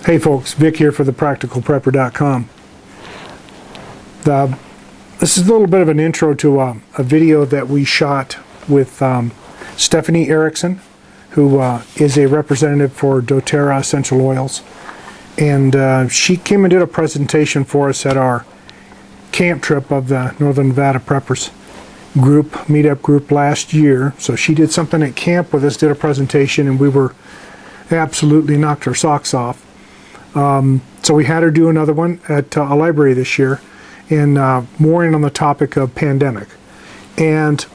Hey folks, Vic here for thepracticalprepper.com. This is a little bit of an intro to a video that we shot with Stephanie Erickson, who is a representative for doTERRA essential oils. And she came and did a presentation for us at our camp trip of the Northern Nevada Preppers group, meetup group last year. So she did something at camp with us, did a presentation, and we were absolutely knocked our socks off. So we had her do another one at a library this year, and more in on the topic of pandemic. And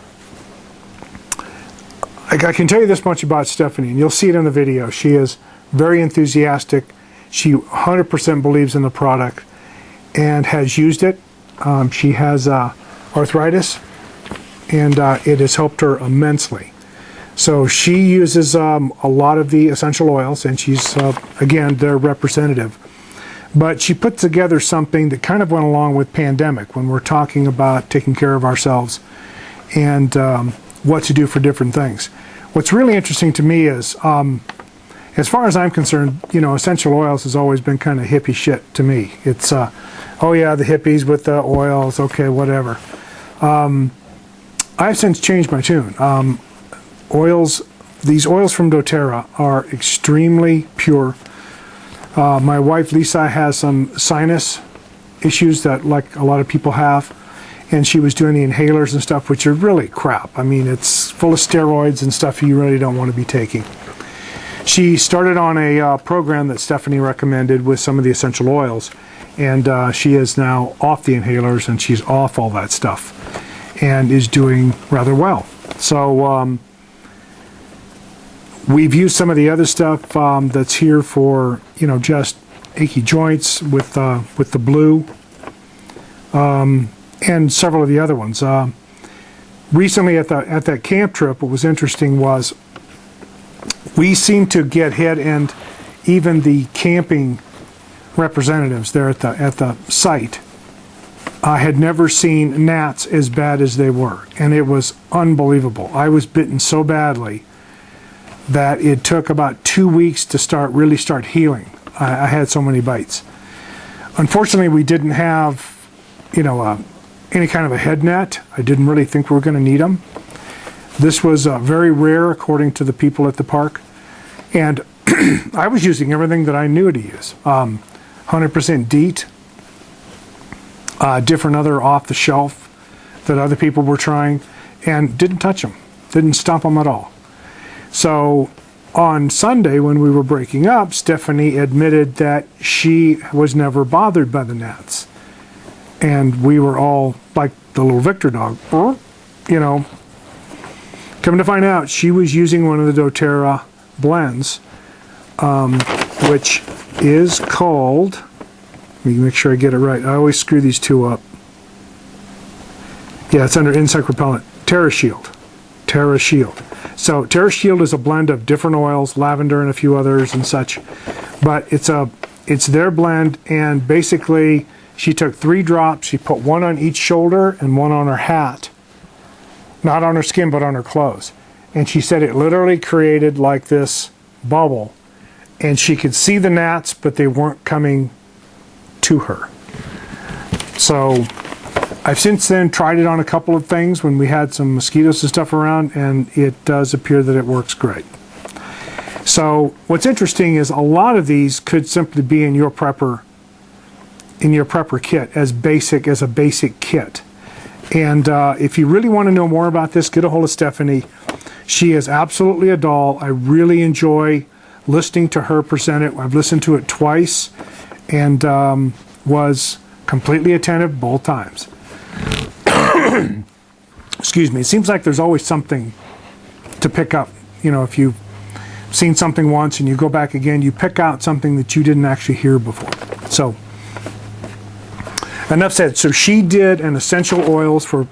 I can tell you this much about Stephanie, and you'll see it in the video. She is very enthusiastic. She 100% believes in the product and has used it. She has arthritis, and it has helped her immensely. So she uses a lot of the essential oils, and she's, again, their representative. But she put together something that kind of went along with pandemic when we're talking about taking care of ourselves and what to do for different things. What's really interesting to me is, as far as I'm concerned, you know, essential oils has always been kind of hippie shit to me. It's, oh yeah, the hippies with the oils, okay, whatever. I've since changed my tune. These oils from doTERRA are extremely pure. My wife Lisa has some sinus issues that, like a lot of people have, and she was doing the inhalers and stuff, which are really crap. I mean, it's full of steroids and stuff you really don't want to be taking. She started on a program that Stephanie recommended with some of the essential oils, and she is now off the inhalers and she's off all that stuff and is doing rather well. So we've used some of the other stuff that's here for, you know, just achy joints with the blue, and several of the other ones. Recently at that camp trip, what was interesting was we seemed to get hit, and even the camping representatives there at the site had never seen gnats as bad as they were, and it was unbelievable. I was bitten so badly that it took about 2 weeks to really start healing. I had so many bites. Unfortunately, we didn't have, you know, any kind of a head net. I didn't really think we were going to need them. This was very rare, according to the people at the park. And I was using everything that I knew to use. 100% DEET, different other off-the-shelf that other people were trying, and didn't touch them, didn't stomp them at all. So on Sunday, when we were breaking up, Stephanie admitted that she was never bothered by the gnats. And we were all like the little Victor dog, you know. Coming to find out, she was using one of the doTERRA blends, which is called, let me make sure I get it right. I always screw these two up. Yeah, it's under insect repellent. TerraShield. TerraShield. So TerraShield is a blend of different oils, lavender and a few others and such. But it's their blend, and basically she took 3 drops. She put one on each shoulder and one on her hat. Not on her skin, but on her clothes. And she said it literally created like this bubble. And she could see the gnats, but they weren't coming to her. So I've since then tried it on a couple of things when we had some mosquitoes and stuff around, and it does appear that it works great. So what's interesting is a lot of these could simply be in your prepper kit as a basic kit. And if you really want to know more about this, get a hold of Stephanie. She is absolutely a doll. I really enjoy listening to her present it. I've listened to it twice and was completely attentive both times. Excuse me. It seems like there's always something to pick up. You know, if you've seen something once and you go back again, you pick out something that you didn't actually hear before. So enough said. So she did an essential oils for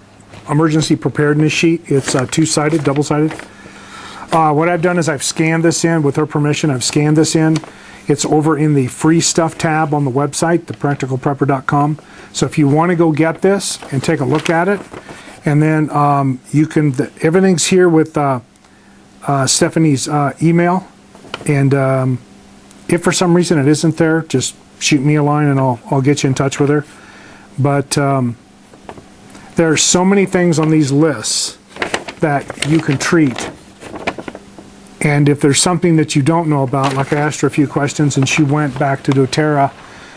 emergency preparedness sheet. It's two-sided, double-sided. What I've done is I've scanned this in with her permission. I've scanned this in. It's over in the free stuff tab on the website, thepracticalprepper.com. So if you want to go get this and take a look at it, and then you can, everything's here with Stephanie's email, and If for some reason it isn't there, just shoot me a line and I'll get you in touch with her. But there are so many things on these lists that you can treat. And if there's something that you don't know about, like I asked her a few questions and she went back to doTERRA,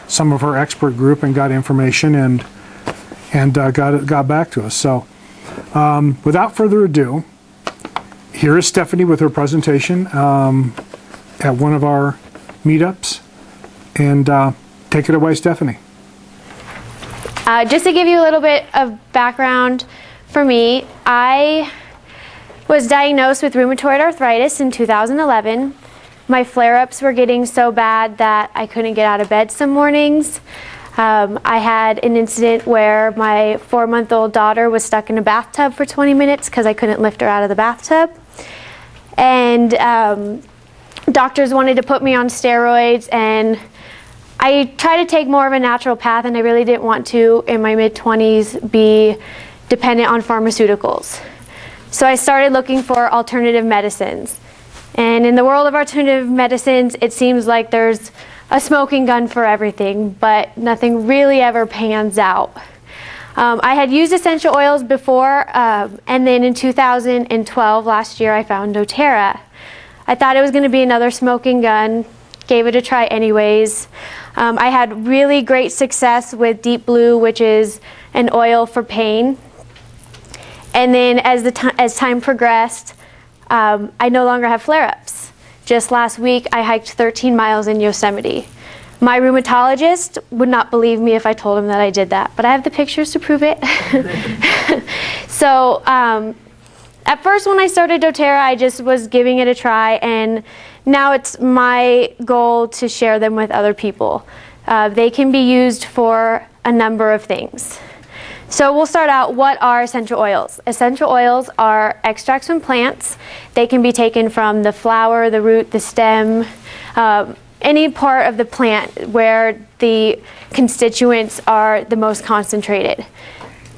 some of her expert group, and got information and got back to us. So without further ado, here is Stephanie with her presentation at one of our meetups. And take it away, Stephanie. Just to give you a little bit of background for me, I was diagnosed with rheumatoid arthritis in 2011. My flare-ups were getting so bad that I couldn't get out of bed some mornings. I had an incident where my 4-month-old daughter was stuck in a bathtub for 20 minutes because I couldn't lift her out of the bathtub. And doctors wanted to put me on steroids, and I tried to take more of a natural path, and I really didn't want to, in my mid-20s, be dependent on pharmaceuticals. So I started looking for alternative medicines. And in the world of alternative medicines, it seems like there's a smoking gun for everything, but nothing really ever pans out. I had used essential oils before, and then in 2012, last year, I found doTERRA. I thought it was going to be another smoking gun, gave it a try anyways. I had really great success with Deep Blue, which is an oil for pain. And then as time progressed, I no longer have flare-ups. Just last week, I hiked 13 miles in Yosemite. My rheumatologist would not believe me if I told him that I did that, but I have the pictures to prove it. So at first when I started doTERRA, I just was giving it a try, and now it's my goal to share them with other people. They can be used for a number of things. So we'll start out, what are essential oils? Essential oils are extracts from plants. They can be taken from the flower, the root, the stem, any part of the plant where the constituents are the most concentrated.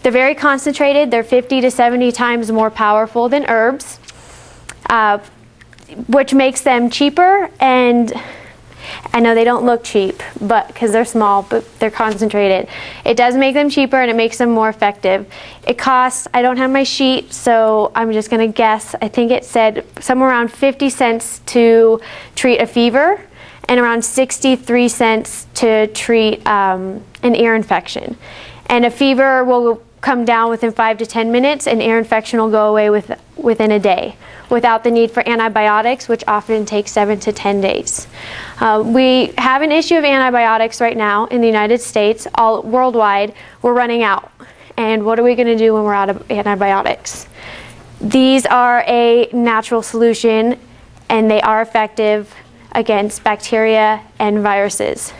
They're very concentrated. They're 50 to 70 times more powerful than herbs, which makes them cheaper, and I know they don't look cheap, but because they're small, but they're concentrated. It does make them cheaper, and it makes them more effective. It costs, I don't have my sheet, so I'm just going to guess. I think it said somewhere around 50 cents to treat a fever, and around 63 cents to treat an ear infection. And a fever will come down within 5 to 10 minutes, and ear infection will go away within a day, without the need for antibiotics, which often takes 7 to 10 days. We have an issue of antibiotics right now in the United States. Worldwide, we're running out. And what are we going to do when we're out of antibiotics? These are a natural solution, and they are effective against bacteria and viruses.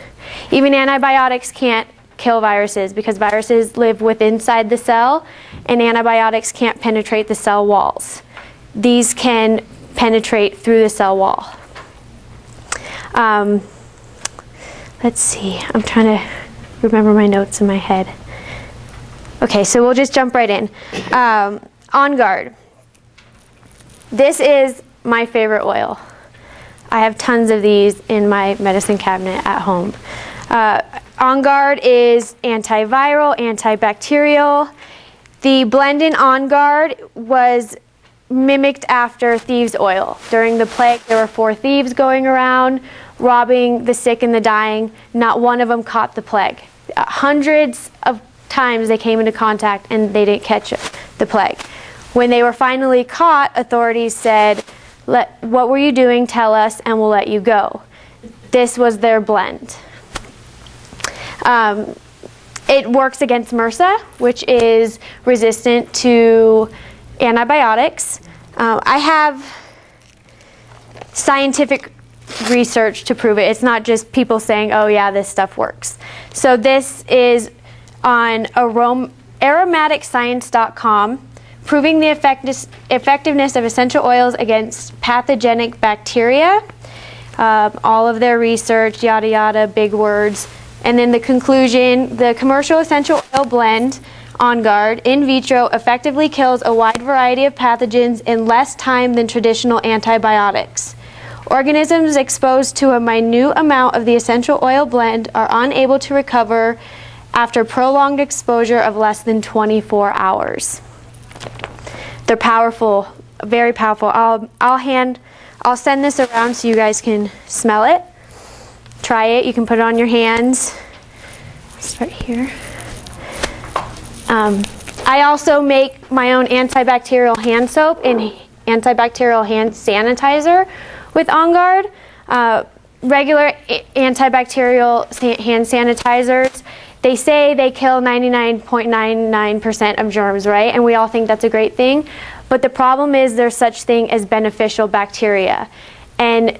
Even antibiotics can't kill viruses because viruses live inside the cell, and antibiotics can't penetrate the cell walls. These can penetrate through the cell wall. Let's see, I'm trying to remember my notes in my head. Okay, so we'll just jump right in. On Guard. This is my favorite oil. I have tons of these in my medicine cabinet at home. On Guard is antiviral, antibacterial. The blend in On Guard was mimicked after thieves' oil. During the plague, there were 4 thieves going around, robbing the sick and the dying. Not one of them caught the plague. Hundreds of times they came into contact and they didn't catch the plague. When they were finally caught, authorities said, "What were you doing? Tell us and we'll let you go." This was their blend. It works against MRSA, which is resistant to antibiotics. I have scientific research to prove it. It's not just people saying, "Oh yeah, this stuff works." So this is on aromaticscience.com, proving the effectiveness of essential oils against pathogenic bacteria. All of their research, yada yada, big words. And then the conclusion, the commercial essential oil blend, On Guard, in vitro, effectively kills a wide variety of pathogens in less time than traditional antibiotics. Organisms exposed to a minute amount of the essential oil blend are unable to recover after prolonged exposure of less than 24 hours. They're powerful, very powerful. I'll send this around so you guys can smell it. Try it. You can put it on your hands. Start here. I also make my own antibacterial hand soap and antibacterial hand sanitizer with On Guard. Regular antibacterial hand sanitizers, they say they kill 99.99% of germs, right? And we all think that's a great thing. But the problem is there's such thing as beneficial bacteria. And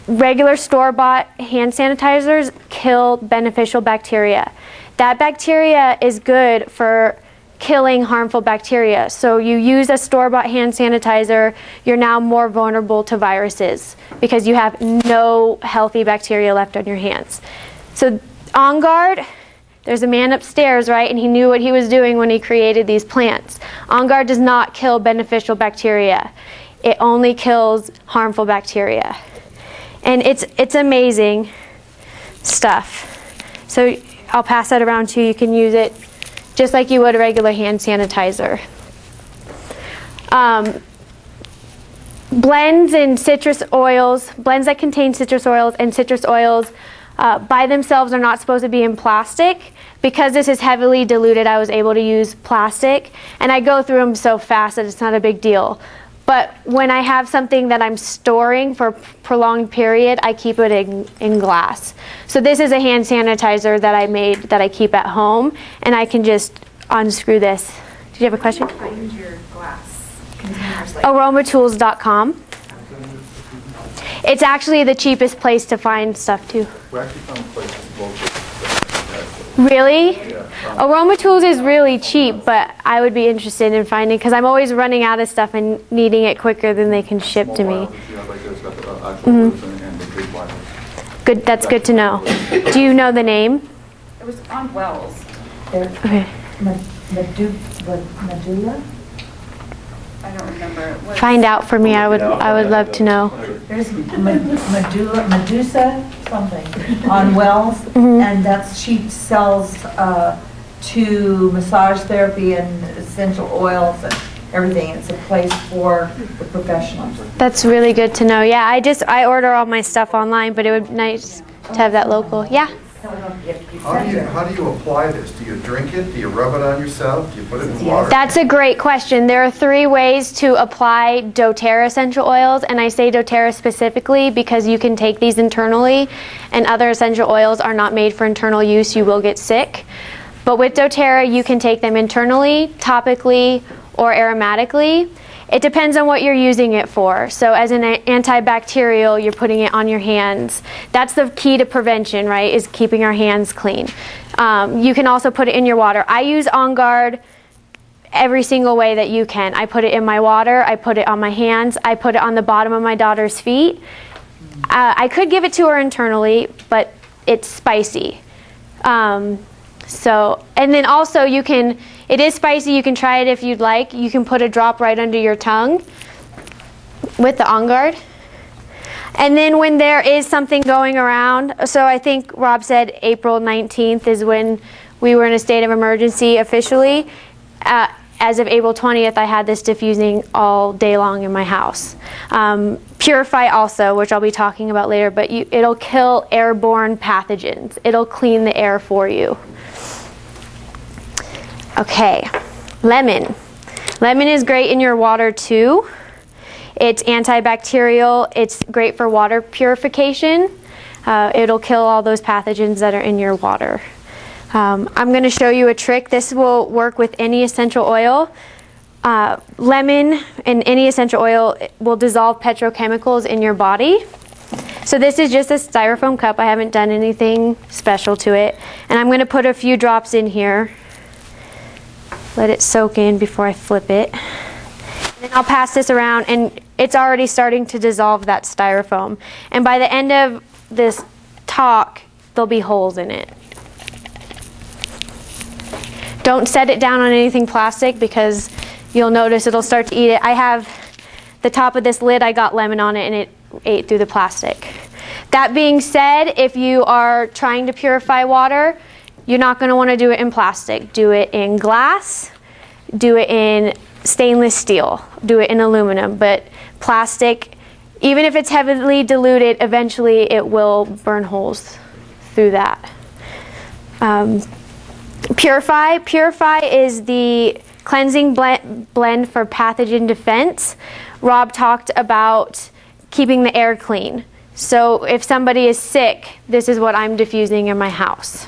regular store-bought hand sanitizers kill beneficial bacteria. That bacteria is good for killing harmful bacteria. So you use a store-bought hand sanitizer, you're now more vulnerable to viruses because you have no healthy bacteria left on your hands. So On Guard, there's a man upstairs, right, and he knew what he was doing when he created these plants. On Guard does not kill beneficial bacteria. It only kills harmful bacteria. And it's amazing stuff. So I'll pass that around to you. You can use it just like you would a regular hand sanitizer. Blends and citrus oils, blends that contain citrus oils and citrus oils by themselves are not supposed to be in plastic. Because this is heavily diluted, I was able to use plastic. And I go through them so fast that it's not a big deal. But when I have something that I'm storing for a prolonged period, I keep it in glass. So this is a hand sanitizer that I made that I keep at home. And I can just unscrew this. Did you have a question? Find your glass containers. Aromatools.com. It's actually the cheapest place to find stuff too. We actually found places locally. Really? Yeah. Aromatools is really cheap, but I would be interested in finding, because I'm always running out of stuff and needing it quicker than they can ship to me. Good, that's good to know. Do you know the name? It was on Wells. Okay. Medulla? I don't remember. It was, Find out for me. I would love to know. There's Medusa something on Wells, and she sells to massage therapy and essential oils and everything. It's a place for the professionals. That's really good to know. Yeah, I order all my stuff online, but it would be nice to have that local. Yeah. How do you apply this? Do you drink it? Do you rub it on yourself? Do you put it in water? That's a great question. There are 3 ways to apply doTERRA essential oils, and I say doTERRA specifically because you can take these internally, and other essential oils are not made for internal use. You will get sick. But with doTERRA, you can take them internally, topically, or aromatically. It depends on what you're using it for. So as an antibacterial, you're putting it on your hands. That's the key to prevention, right, is keeping our hands clean. You can also put it in your water. I use On Guard every single way that you can. I put it in my water. I put it on my hands. I put it on the bottom of my daughter's feet. I could give it to her internally, but it's spicy. And then also it is spicy, you can try it if you'd like. You can put a drop right under your tongue with the On Guard. And then when there is something going around, so I think Rob said April 19th is when we were in a state of emergency officially. As of April 20th, I had this diffusing all day long in my house. Purify also, which I'll be talking about later, but it'll kill airborne pathogens. It'll clean the air for you. Okay, lemon. Lemon is great in your water too. It's antibacterial. It's great for water purification. It'll kill all those pathogens that are in your water. I'm going to show you a trick. This will work with any essential oil. Lemon and any essential oil will dissolve petrochemicals in your body. So this is just a styrofoam cup. I haven't done anything special to it. And I'm going to put a few drops in here. Let it soak in before I flip it. And then I'll pass this around, and it's already starting to dissolve that styrofoam. And by the end of this talk, there'll be holes in it. Don't set it down on anything plastic because you'll notice it'll start to eat it. I have the top of this lid, I got lemon on it, and ate through the plastic. That being said, if you are trying to purify water, you're not going to want to do it in plastic. Do it in glass, do it in stainless steel, do it in aluminum, but plastic, even if it's heavily diluted, eventually it will burn holes through that. Purify is the cleansing blend for pathogen defense. Rob talked about keeping the air clean. So if somebody is sick, this is what I'm diffusing in my house.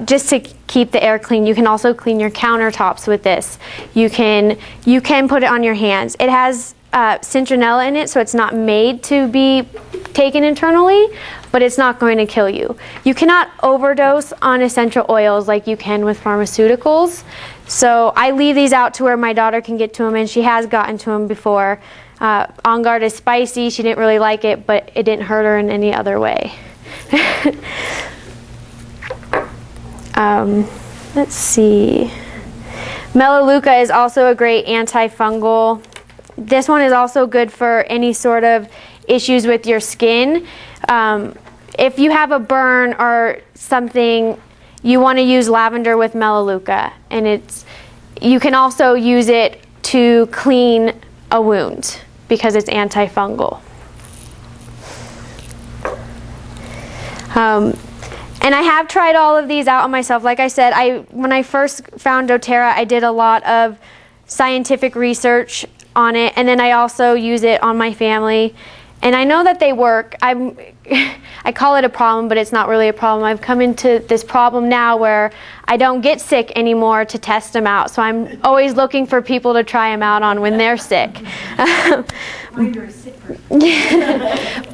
Just to keep the air clean. You can also clean your countertops with this. You can put it on your hands. It has citronella in it, so it's not made to be taken internally, but it's not going to kill you. You cannot overdose on essential oils like you can with pharmaceuticals. So I leave these out to where my daughter can get to them, and she has gotten to them before. On Guard is spicy. She didn't really like it, but it didn't hurt her in any other way. Let's see. Melaleuca is also a great antifungal. This one is also good for any sort of issues with your skin. If you have a burn or something, you want to use lavender with Melaleuca, and you can also use it to clean a wound because it's antifungal. And I have tried all of these out on myself. Like I said, when I first found doTERRA, I did a lot of scientific research on it, and then I also use it on my family. And I know that they work. I call it a problem, but it's not really a problem. I've come into this problem now where I don't get sick anymore to test them out. So I'm always looking for people to try them out on when they're sick. You're a sick person.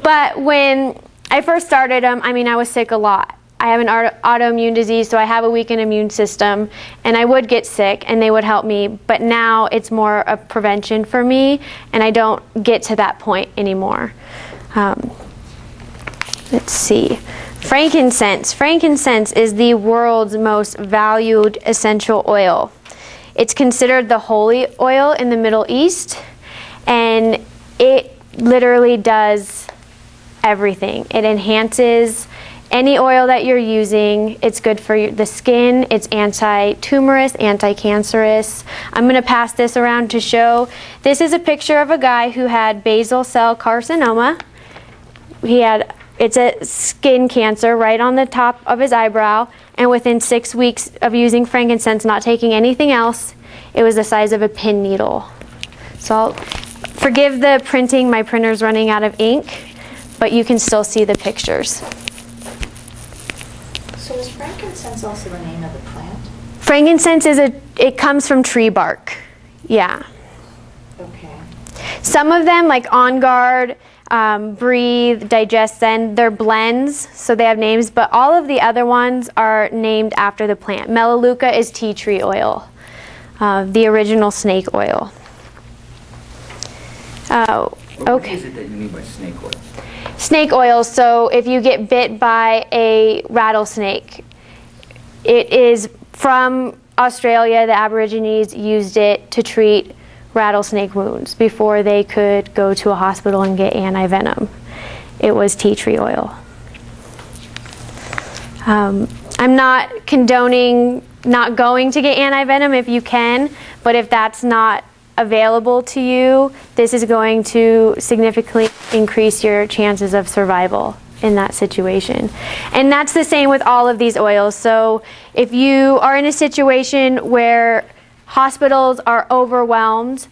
But when I first started them, I was sick a lot. I have an autoimmune disease, so I have a weakened immune system, and I would get sick, and they would help me. But now it's more a prevention for me, and I don't get to that point anymore. Let's see. Frankincense. Frankincense is the world's most valued essential oil. It's considered the holy oil in the Middle East, and it literally does everything. It enhances any oil that you're using. It's good for the skin. It's anti-tumorous, anti-cancerous. I'm going to pass this around to show. This is a picture of a guy who had basal cell carcinoma. It's a skin cancer right on the top of his eyebrow, and within 6 weeks of using frankincense, not taking anything else, it was the size of a pin needle. So forgive the printing, my printer's running out of ink, but you can still see the pictures. So is frankincense also the name of the plant? Frankincense it comes from tree bark. Yeah. Okay. Some of them, like On Guard, Breathe, Digest Zen, they're blends, so they have names, but all of the other ones are named after the plant. Melaleuca is tea tree oil, the original snake oil. What is it that you mean by snake oil? Snake oil, so if you get bit by a rattlesnake, it is from Australia. The Aborigines used it to treat rattlesnake wounds before they could go to a hospital and get anti-venom. It was tea tree oil. I'm not condoning not going to get anti-venom if you can, but if that's not available to you, this is going to significantly increase your chances of survival in that situation. And that's the same with all of these oils. So if you are in a situation where hospitals are overwhelmed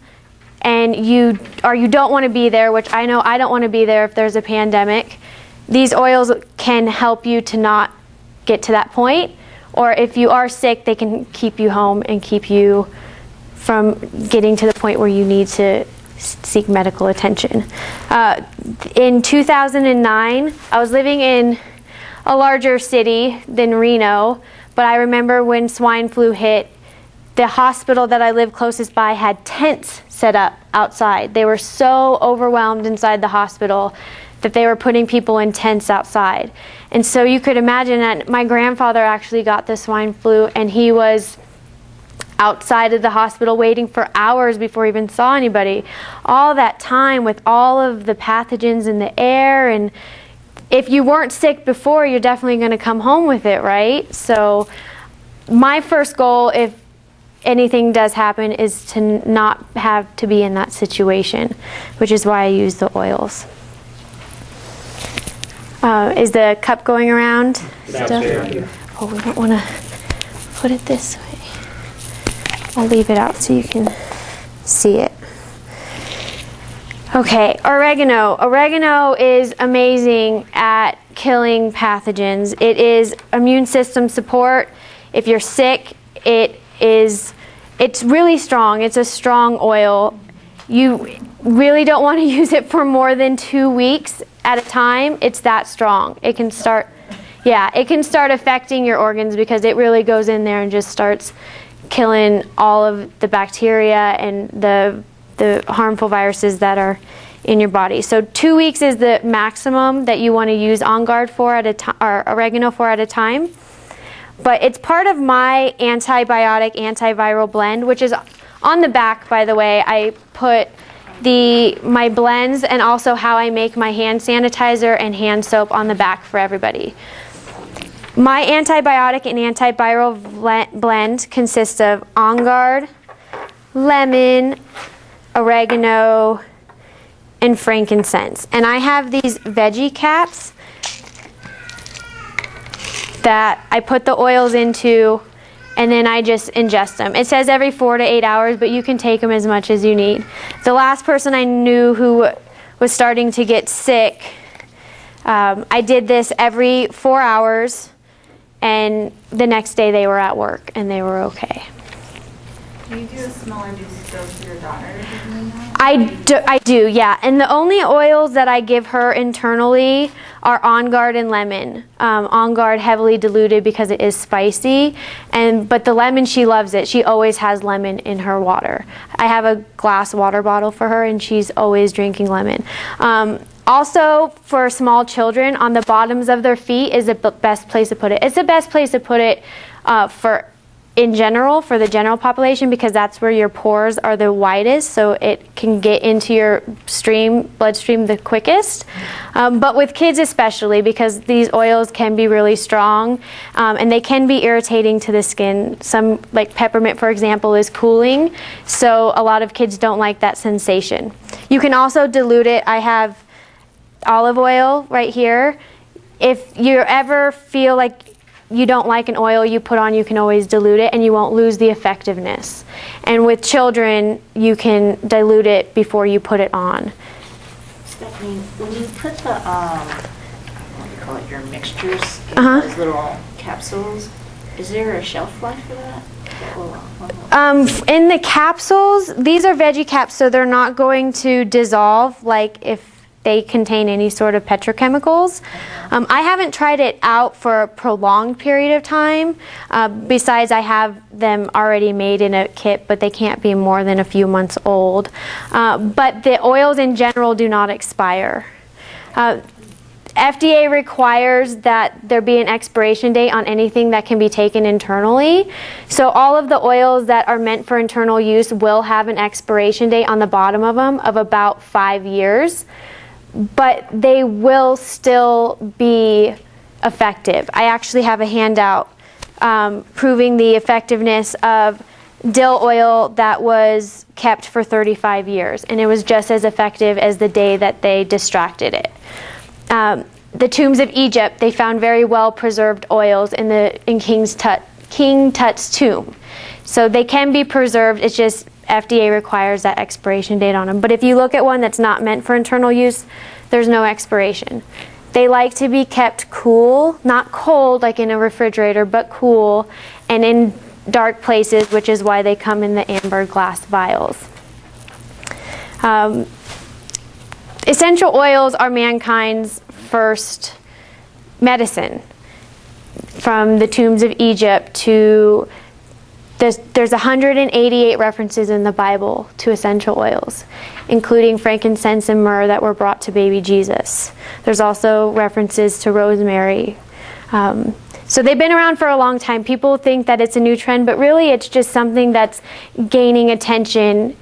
and you don't want to be there, which I know I don't want to be there if there's a pandemic, these oils can help you to not get to that point. Or if you are sick, they can keep you home and keep you from getting to the point where you need to seek medical attention. In 2009, I was living in a larger city than Reno, but I remember when swine flu hit, the hospital that I lived closest by had tents set up outside. They were so overwhelmed inside the hospital that they were putting people in tents outside. And so you could imagine that my grandfather actually got the swine flu, and he was outside of the hospital waiting for hours before he even saw anybody. All that time with all of the pathogens in the air, and if you weren't sick before, you're definitely going to come home with it, right? So my first goal, if anything does happen, is to not have to be in that situation, which is why I use the oils. Is the cup going around still? Oh, we don't want to put it this way. I'll leave it out so you can see it. Okay, oregano. Oregano is amazing at killing pathogens. It is immune system support. If you're sick, it's really strong. It's a strong oil. You really don't want to use it for more than 2 weeks at a time. It's that strong. It can start affecting your organs because it really goes in there and just starts killing all of the bacteria and the harmful viruses that are in your body. So 2 weeks is the maximum that you want to use On Guard for at a time, or oregano for at a time. But it's part of my antibiotic antiviral blend, which is on the back, by the way. I put my blends and also how I make my hand sanitizer and hand soap on the back for everybody. My antibiotic and antiviral blend consists of On Guard, lemon, oregano, and frankincense. And I have these veggie caps that I put the oils into, and then I just ingest them. It says every 4 to 8 hours, but you can take them as much as you need. The last person I knew who was starting to get sick, I did this every 4 hours, and the next day they were at work and they were okay. Do you do a smaller dose for your daughter? I do, yeah. And the only oils that I give her internally are On Guard and lemon. On Guard heavily diluted because it is spicy, but the lemon, she loves it. She always has lemon in her water. I have a glass water bottle for her, and she's always drinking lemon. Also, for small children, on the bottoms of their feet is the best place to put it. It's the best place to put it for the general population, because that's where your pores are the widest, so it can get into your bloodstream the quickest. But with kids especially, because these oils can be really strong, and they can be irritating to the skin. Some, like peppermint, for example, is cooling, so a lot of kids don't like that sensation. You can also dilute it. I have olive oil right here. If you ever feel like you don't like an oil you put on, you can always dilute it and you won't lose the effectiveness. And with children, you can dilute it before you put it on. Stephanie, when you put the, what do you call it, your mixtures in those little capsules, is there a shelf life for that? In the capsules, these are veggie caps, so they're not going to dissolve like if they contain any sort of petrochemicals. I haven't tried it out for a prolonged period of time. Besides, I have them already made in a kit, but they can't be more than a few months old. But the oils in general do not expire. FDA requires that there be an expiration date on anything that can be taken internally. So all of the oils that are meant for internal use will have an expiration date on the bottom of them of about 5 years. But they will still be effective. I actually have a handout proving the effectiveness of dill oil that was kept for 35 years, and it was just as effective as the day that they distracted it. The tombs of Egypt, they found very well preserved oils in King Tut's tomb. So they can be preserved, it's just FDA requires that expiration date on them. But if you look at one that's not meant for internal use, there's no expiration. They like to be kept cool, not cold like in a refrigerator, but cool, and in dark places, which is why they come in the amber glass vials. Essential oils are mankind's first medicine. From the tombs of Egypt to there's 188 references in the Bible to essential oils, including frankincense and myrrh that were brought to baby Jesus. There's also references to rosemary. So they've been around for a long time. People think that it's a new trend, but really it's just something that's gaining attention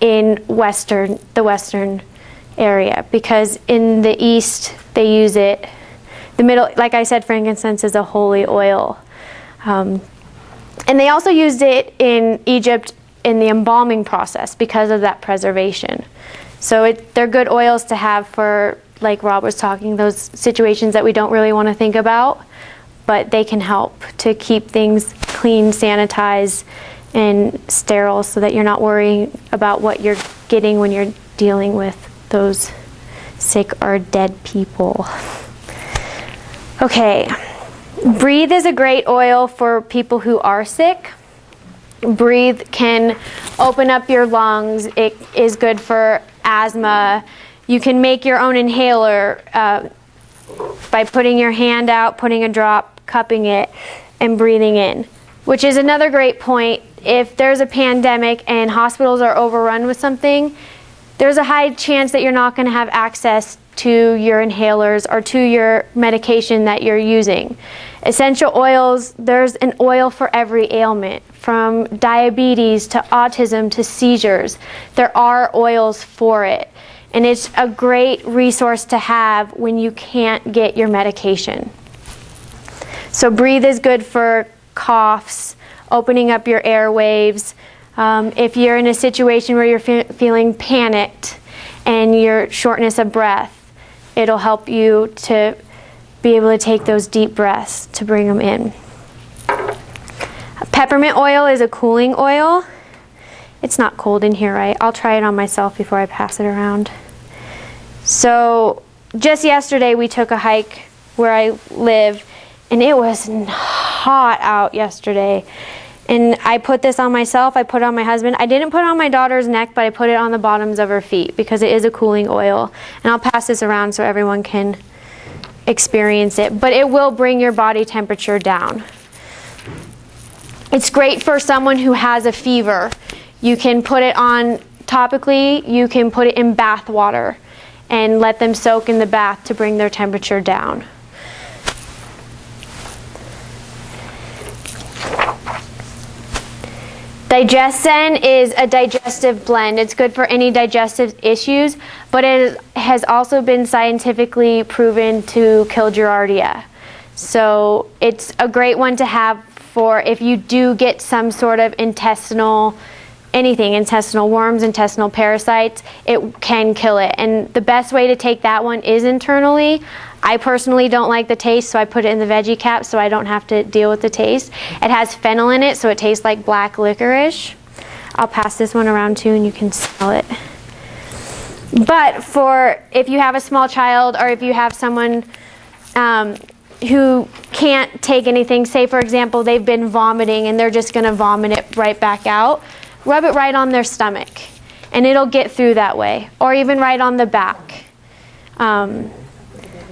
in the Western area, because in the East they use it. The middle, like I said, frankincense is a holy oil. And they also used it in Egypt in the embalming process because of that preservation. So they're good oils to have for, like Rob was talking, those situations that we don't really want to think about, but they can help to keep things clean, sanitized, and sterile so that you're not worrying about what you're getting when you're dealing with those sick or dead people. Okay, Breathe is a great oil for people who are sick. Breathe can open up your lungs. It is good for asthma. You can make your own inhaler by putting your hand out, putting a drop, cupping it, and breathing in, which is another great point. If there's a pandemic and hospitals are overrun with something, there's a high chance that you're not going to have access to your inhalers or to your medication that you're using. Essential oils, there's an oil for every ailment, from diabetes to autism to seizures. There are oils for it. And it's a great resource to have when you can't get your medication. So Breathe is good for coughs, opening up your airwaves. If you're in a situation where you're feeling panicked and your shortness of breath, it'll help you to be able to take those deep breaths to bring them in. Peppermint oil is a cooling oil. It's not cold in here, right? I'll try it on myself before I pass it around. So just yesterday we took a hike where I live, and it was hot out yesterday. And I put this on myself, I put it on my husband. I didn't put it on my daughter's neck, but I put it on the bottoms of her feet because it is a cooling oil. And I'll pass this around so everyone can experience it. But it will bring your body temperature down. It's great for someone who has a fever. You can put it on topically, you can put it in bath water and let them soak in the bath to bring their temperature down. DigestZen is a digestive blend. It's good for any digestive issues, but it has also been scientifically proven to kill Giardia. So it's a great one to have for if you do get some sort of intestinal worms, intestinal parasites, it can kill it. And the best way to take that one is internally. I personally don't like the taste, so I put it in the veggie cap so I don't have to deal with the taste. It has fennel in it, so it tastes like black licorice. I'll pass this one around too and you can smell it. But for if you have a small child or if you have someone who can't take anything, say for example they've been vomiting and they're just going to vomit it right back out, rub it right on their stomach and it'll get through that way, or even right on the back.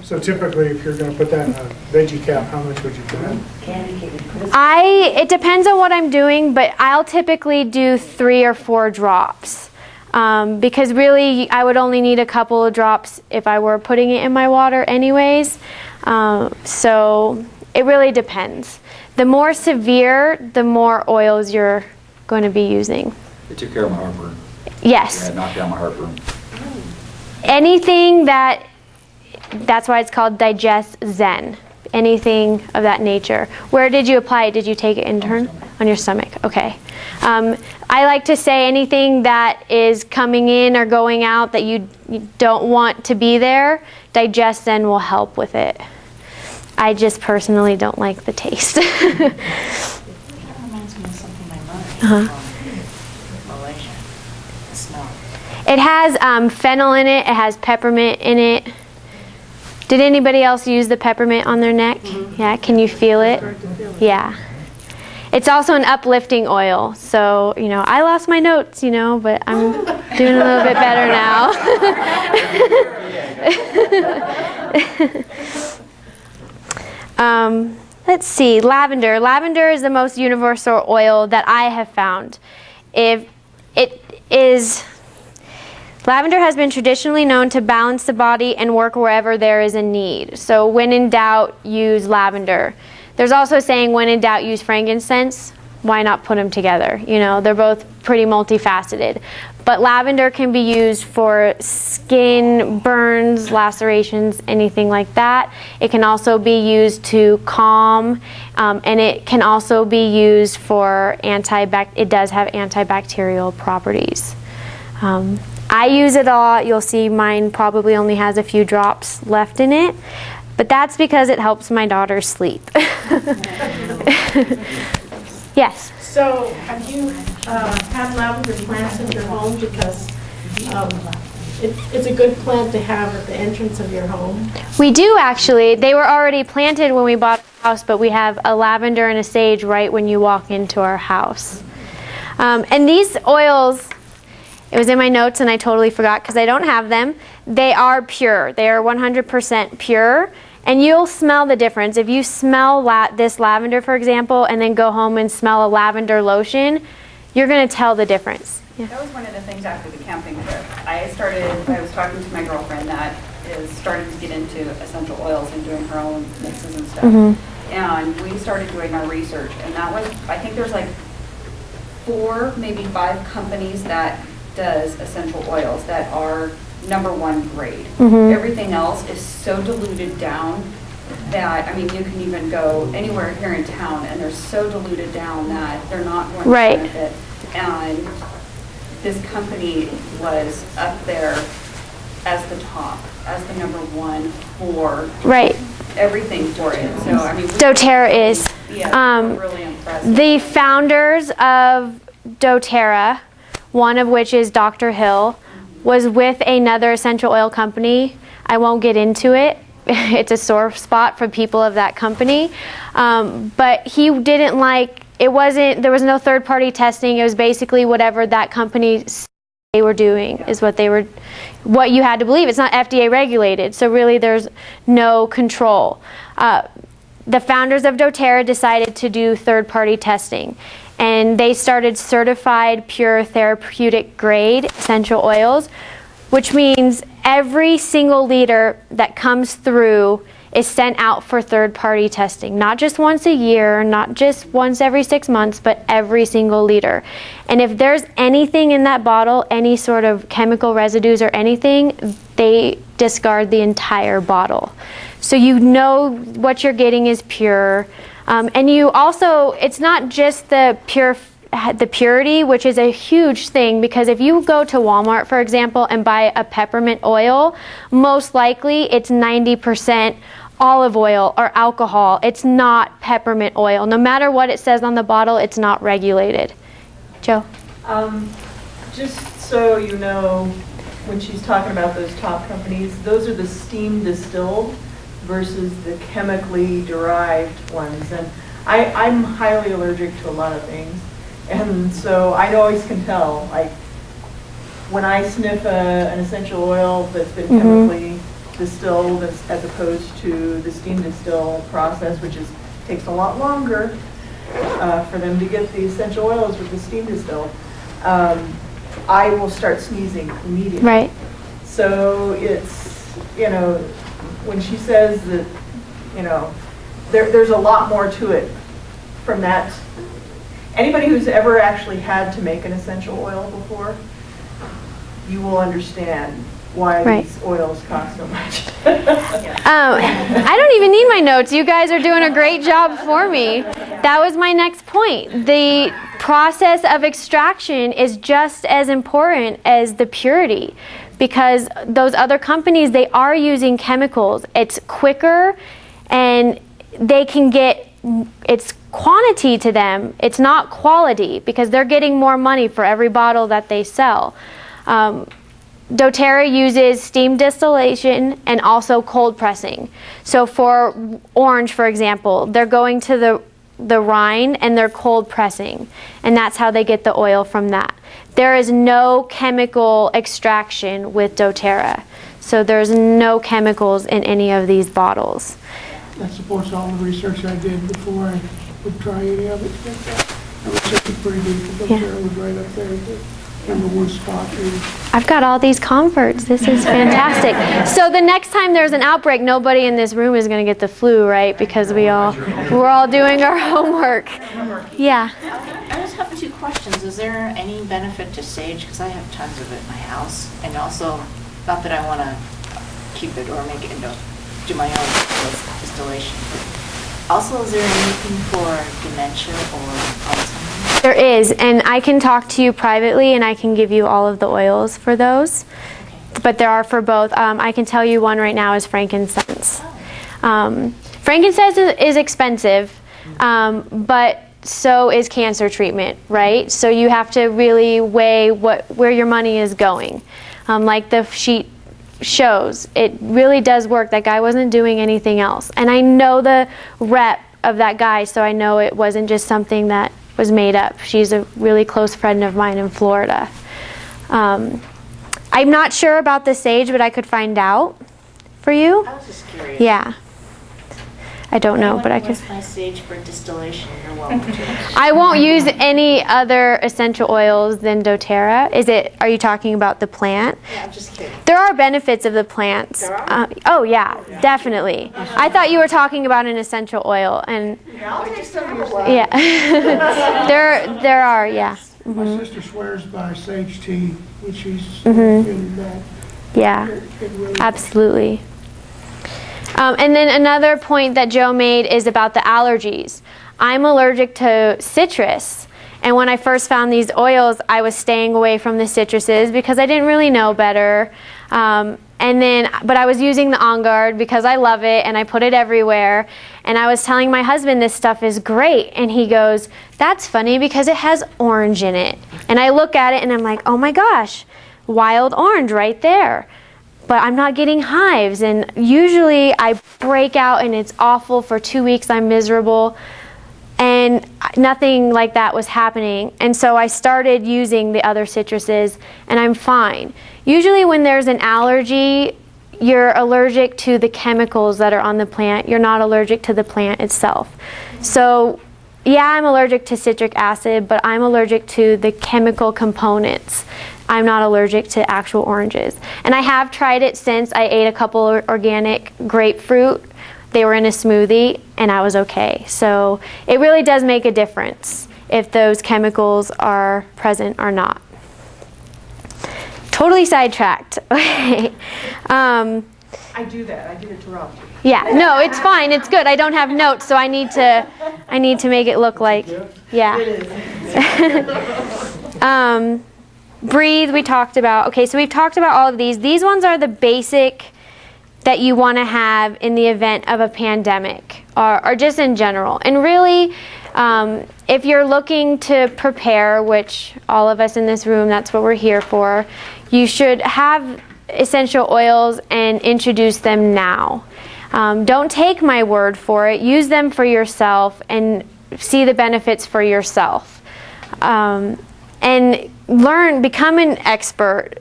So typically, if you're going to put that in a veggie cap, how much would you put in? It depends on what I'm doing, but I'll typically do 3 or 4 drops. Because really, I would only need a couple of drops if I were putting it in my water anyways. So it really depends. The more severe, the more oils you're going to be using. It took care of my heartburn. Yes. Yeah, it knocked down my heartburn. Anything that's why it's called DigestZen. Anything of that nature. Where did you apply it? Did you take it intern? On your stomach. Okay. I like to say anything that is coming in or going out that you don't want to be there, DigestZen will help with it. I just personally don't like the taste. It kind of reminds me of something my mother from Malaysia. The smell. It has fennel in it. It has peppermint in it. Did anybody else use the peppermint on their neck? Mm-hmm. Yeah, can you feel it? Yeah. It's also an uplifting oil. So, I lost my notes, but I'm doing a little bit better now. Let's see, lavender. Lavender is the most universal oil that I have found. Lavender has been traditionally known to balance the body and work wherever there is a need. So when in doubt, use lavender. There's also saying when in doubt use frankincense. Why not put them together? You know, they're both pretty multifaceted. But lavender can be used for skin burns, lacerations, anything like that. It can also be used to calm, and it can also be used for it does have antibacterial properties. I use it a lot. You'll see mine probably only has a few drops left in it, but that's because it helps my daughter sleep. Yes. So have you had lavender plants in your home? Because it's a good plant to have at the entrance of your home. We do actually. They were already planted when we bought the house, but we have a lavender and a sage right when you walk into our house. And these oils, it was in my notes and I totally forgot because I don't have them. They are pure. They are 100% pure. And you'll smell the difference. If you smell this lavender, for example, and then go home and smell a lavender lotion, you're going to tell the difference. Yeah. That was one of the things after the camping trip. I was talking to my girlfriend that is starting to get into essential oils and doing her own mixes and stuff. Mm-hmm. And we started doing our research. And that was, I think there's like 4, maybe 5 companies that does essential oils that are #1 grade. Mm-hmm. Everything else is so diluted down that, I mean, you can even go anywhere here in town and they're so diluted down that they're not going to benefit. And this company was up there as the top, as the #1 for everything for it. So, I mean, DoTERRA is. Yeah, really impressed. The founders of DoTERRA, one of which is Dr. Hill, was with another essential oil company. I won't get into it. It's a sore spot for people of that company. But he didn't like, there was no third-party testing. It was basically whatever that company they were doing is what you had to believe. It's not FDA regulated, so really there's no control. The founders of DoTERRA decided to do third-party testing. And they started certified pure therapeutic grade essential oils, which means every single liter that comes through is sent out for third-party testing. Not just once a year, not just once every 6 months, but every single liter. And if there's anything in that bottle, any sort of chemical residues or anything, they discard the entire bottle. So you know what you're getting is pure. And you also, it's not just the purity, which is a huge thing, because if you go to Walmart, for example, and buy a peppermint oil, most likely it's 90% olive oil or alcohol. It's not peppermint oil. No matter what it says on the bottle, it's not regulated. Joe? Just so you know, when she's talking about those top companies, those are the steam distilled versus the chemically derived ones. And I'm highly allergic to a lot of things. And so I always can tell, like, when I sniff an essential oil that's been chemically distilled as opposed to the steam distill process, which takes a lot longer for them to get the essential oils with the steam distill, I will start sneezing immediately. Right. So it's, when she says that, there's a lot more to it from that. Anybody who's ever actually had to make an essential oil before, you will understand why these oils cost so much. I don't even need my notes. You guys are doing a great job for me. That was my next point. The process of extraction is just as important as the purity, because those other companies, they are using chemicals. It's quicker, and they can get, it's quantity to them. It's not quality, because they're getting more money for every bottle that they sell. DoTERRA uses steam distillation and also cold pressing. So for orange, for example, they're going to the rind and they're cold pressing, and that's how they get the oil from that. There is no chemical extraction with doTERRA, so there's no chemicals in any of these bottles. That supports all the research I did before I would try any of it. That research is pretty good, because doTERRA was right up there. in the one spot. I've got all these comforts. This is fantastic. So the next time there's an outbreak, nobody in this room is going to get the flu, right? Because we're all doing our homework. Yeah. I just have 2 questions. Is there any benefit to sage? Because I have tons of it in my house. And also, not that I want to keep it or make it into, do my own distillation. Also, is there anything for dementia or Alzheimer's? There is, and I can talk to you privately and I can give you all of the oils for those. Okay. But there are for both. I can tell you one right now is frankincense. Frankincense is expensive, but so is cancer treatment, right? So you have to really weigh where your money is going. Like the sheet shows, it really does work. That guy wasn't doing anything else. And I know the rep of that guy, so I know it wasn't just something that was made up. She's a really close friend of mine in Florida. I'm not sure about the sage, but I could find out for you. I was just curious. Yeah. I don't know, but I could. My sage for distillation, you're welcome to. I won't use any other essential oils than DoTERRA. Are you talking about the plant? Yeah, I'm just kidding. There are benefits of the plants. There are? Oh yeah, definitely. I thought you were talking about an essential oil, and yeah, there are, yeah. My sister swears by sage tea when she's in bed. Yeah, It really absolutely. And then another point that Joe made is about the allergies. I'm allergic to citrus, and when I first found these oils, I was staying away from the citruses because I didn't really know better. But I was using the On Guard because I love it and I put it everywhere. And I was telling my husband this stuff is great, and he goes, "That's funny because it has orange in it." And I look at it and I'm like, "Oh my gosh, wild orange right there." But I'm not getting hives, and usually I break out and it's awful. For 2 weeks I'm miserable, and nothing like that was happening. And so I started using the other citruses and I'm fine. Usually when there's an allergy, you're allergic to the chemicals that are on the plant. You're not allergic to the plant itself. So yeah, I'm allergic to citric acid, but I'm allergic to the chemical components. I'm not allergic to actual oranges. And I have tried it since. I ate a couple organic grapefruit. They were in a smoothie and I was okay. So it really does make a difference if those chemicals are present or not. Totally sidetracked. I do that. I do it to Rob. Yeah, no, it's fine. It's good. I don't have notes, so I need to make it look like, yeah. Breathe, we talked about. Okay, so we've talked about all of these. These ones are the basic that you want to have in the event of a pandemic or just in general. And really, if you're looking to prepare, which all of us in this room, that's what we're here for, you should have essential oils and introduce them now. Don't take my word for it. Use them for yourself and see the benefits for yourself. And become an expert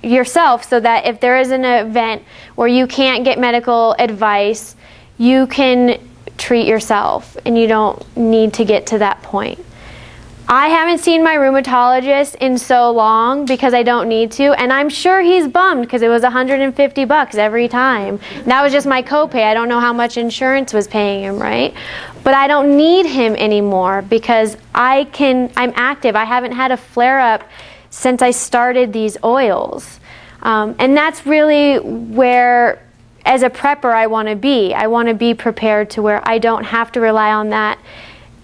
yourself so that if there is an event where you can't get medical advice, you can treat yourself and you don't need to get to that point. I haven't seen my rheumatologist in so long because I don't need to, and I'm sure he's bummed because it was $150 every time. And that was just my copay. I don't know how much insurance was paying him, right? But I don't need him anymore because I'm active. I haven't had a flare-up since I started these oils. And that's really where, as a prepper, I want to be. I want to be prepared to where I don't have to rely on that.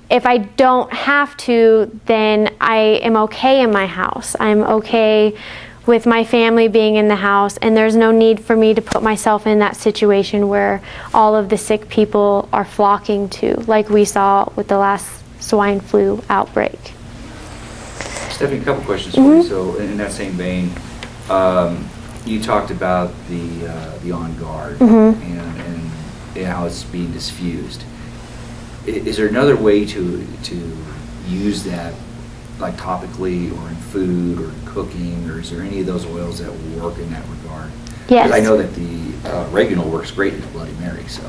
If I don't have to, then I am okay in my house. I'm okay with my family being in the house, and there's no need for me to put myself in that situation where all of the sick people are flocking to, like we saw with the last swine flu outbreak. Stephanie, a couple questions for you. So in that same vein, you talked about the On Guard and how it's being diffused. Is there another way to use that, like topically or in food or in cooking, or is there any of those oils that work in that regard? Yes. Because I know that the oregano works great with Bloody Mary, so.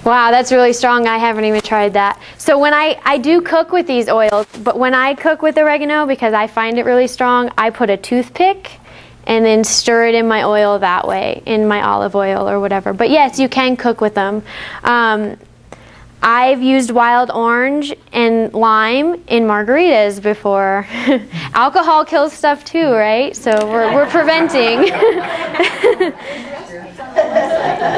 Wow, that's really strong. I haven't even tried that. So when I do cook with these oils, but when I cook with oregano, because I find it really strong, I put a toothpick and then stir it in my oil that way, in my olive oil or whatever. But yes, you can cook with them. I've used wild orange and lime in margaritas before. Alcohol kills stuff too, right? So we're preventing.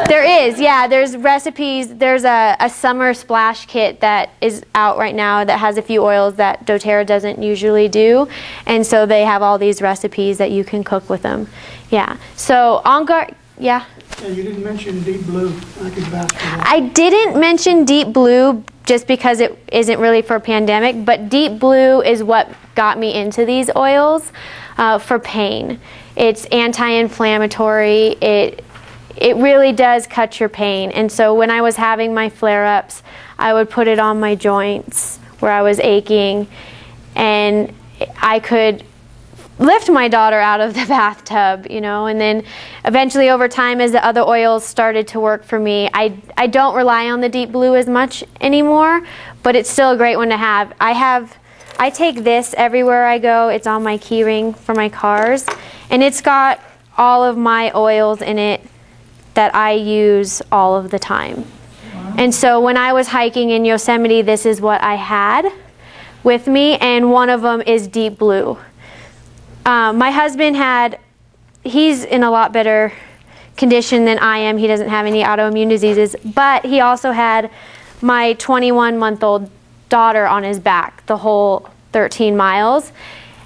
There is, yeah, there's recipes. There's a summer splash kit that is out right now that has a few oils that doTERRA doesn't usually do. And so they have all these recipes that you can cook with them. Yeah. So on guard, yeah. Yeah, you didn't mention deep blue. I could vouch for that. I didn't mention deep blue just because it isn't really for pandemic, but deep blue is what got me into these oils for pain. It's anti-inflammatory. It really does cut your pain. And so when I was having my flare-ups, I would put it on my joints where I was aching, and I could lift my daughter out of the bathtub, you know. And then eventually over time, as the other oils started to work for me, I don't rely on the deep blue as much anymore, but it's still a great one to have. I take this everywhere I go. It's on my key ring for my cars, and it's got all of my oils in it that I use all of the time. Wow. And so when I was hiking in Yosemite, this is what I had with me, and one of them is deep blue. My husband he's in a lot better condition than I am. He doesn't have any autoimmune diseases, but he also had my 21-month-old daughter on his back the whole 13 miles.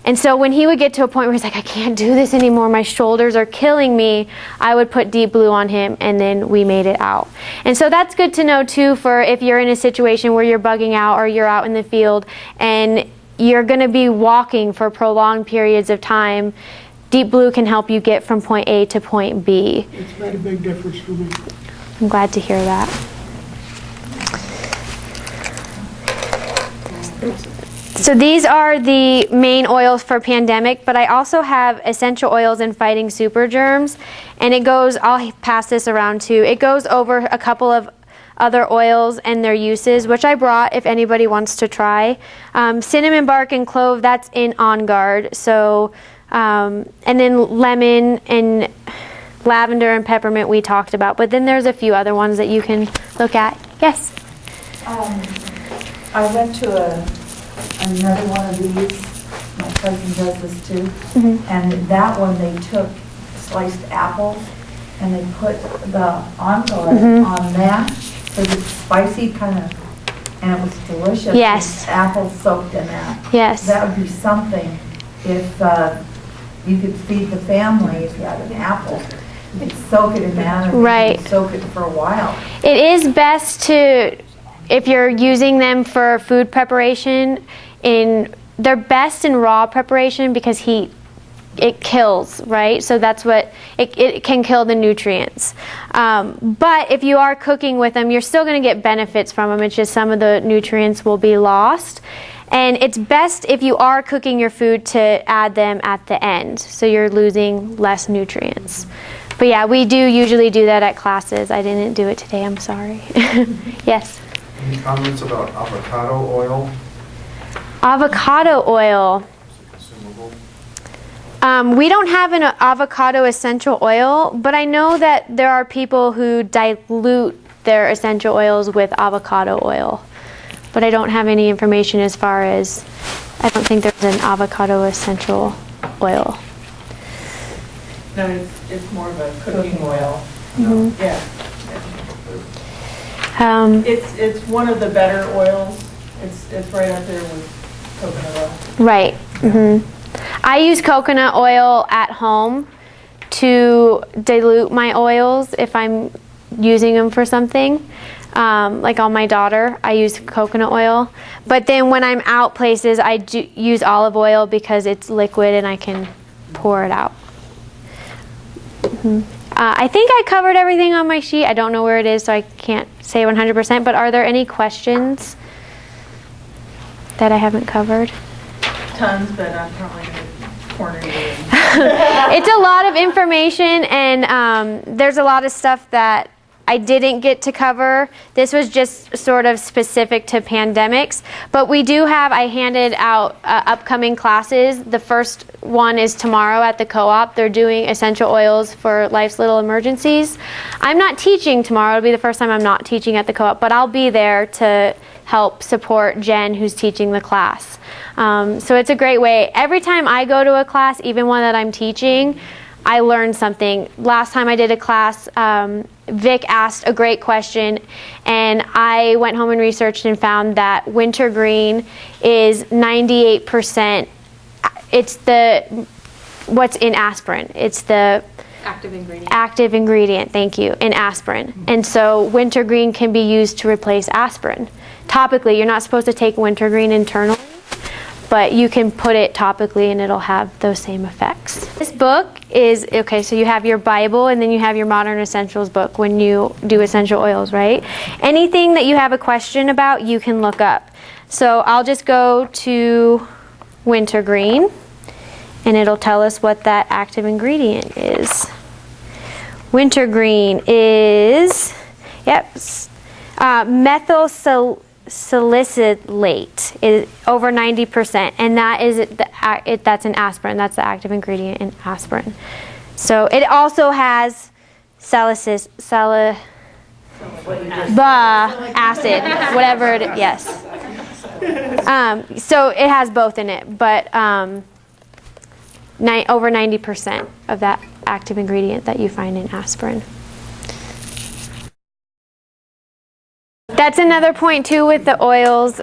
And so when he would get to a point where he's like, I can't do this anymore, my shoulders are killing me, I would put deep blue on him, and then we made it out. And so that's good to know too, for if you're in a situation where you're bugging out or you're out in the field and you're going to be walking for prolonged periods of time. Deep blue can help you get from point A to point B. It's made a big difference for me. I'm glad to hear that. So these are the main oils for pandemic, but I also have essential oils in fighting super germs, and it goes, I'll pass this around too, it goes over a couple of other oils and their uses, which I brought if anybody wants to try. Cinnamon bark and clove, that's in On Guard. So, and then lemon and lavender and peppermint we talked about, but then there's a few other ones that you can look at. Yes? I went to another one of these, my cousin does this too, and that one they took sliced apples and they put the On Guard on that, so it's spicy kind of, and it was delicious. Yes. With apples soaked in that. Yes. That would be something if you could feed the family if you had an apple. You could soak it in that, or you could soak it for a while. It is best to, if you're using them for food preparation, they're best in raw preparation because it kills, right? So that's what, it can kill the nutrients. But if you are cooking with them, you're still going to get benefits from them. It's just some of the nutrients will be lost. And it's best if you are cooking your food to add them at the end, so you're losing less nutrients. But yeah, we do usually do that at classes. I didn't do it today, I'm sorry. Yes? Any comments about avocado oil? Avocado oil. Consumable? We don't have an avocado essential oil, but I know that there are people who dilute their essential oils with avocado oil. But I don't have any information as far as, I don't think there's an avocado essential oil. No, it's more of a cooking oil. Yeah. It's one of the better oils. It's right up there with coconut oil. Right. I use coconut oil at home to dilute my oils if I'm using them for something. Like on my daughter, I use coconut oil. But then when I'm out places, I do use olive oil because it's liquid and I can pour it out. I think I covered everything on my sheet. I don't know where it is, so I can't say 100%. But are there any questions that I haven't covered? Tons, but I'm probably going to corner you. It's a lot of information, and there's a lot of stuff that I didn't get to cover. This was just sort of specific to pandemics, but we do have, I handed out upcoming classes. The first one is tomorrow at the co-op. They're doing essential oils for life's little emergencies. I'm not teaching tomorrow. It'll be the first time I'm not teaching at the co-op, but I'll be there to help support Jen, who's teaching the class. So it's a great way. Every time I go to a class, even one that I'm teaching, I learned something. Last time I did a class, Vic asked a great question, and I went home and researched and found that wintergreen is 98%. It's what's in aspirin. It's the active ingredient. Active ingredient, thank you, in aspirin. And so wintergreen can be used to replace aspirin. Topically, you're not supposed to take wintergreen internally, but you can put it topically and it'll have those same effects. This book is, okay, so you have your Bible and then you have your Modern Essentials book when you do essential oils, right? Anything that you have a question about, you can look up. So I'll just go to wintergreen and it'll tell us what that active ingredient is. Wintergreen is, methyl salicylate is over 90%, and that is that's an aspirin. That's the active ingredient in aspirin. So it also has acid, whatever it is. Yes. So it has both in it, but over 90% of that active ingredient that you find in aspirin. That's another point too with the oils.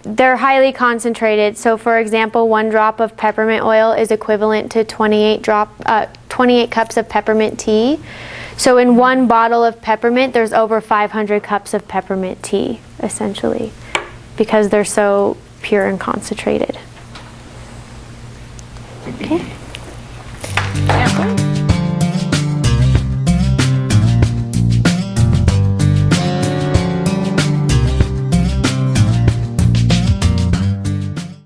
They're highly concentrated. So for example, 1 drop of peppermint oil is equivalent to 28 cups of peppermint tea. So in 1 bottle of peppermint, there's over 500 cups of peppermint tea, essentially, because they're so pure and concentrated.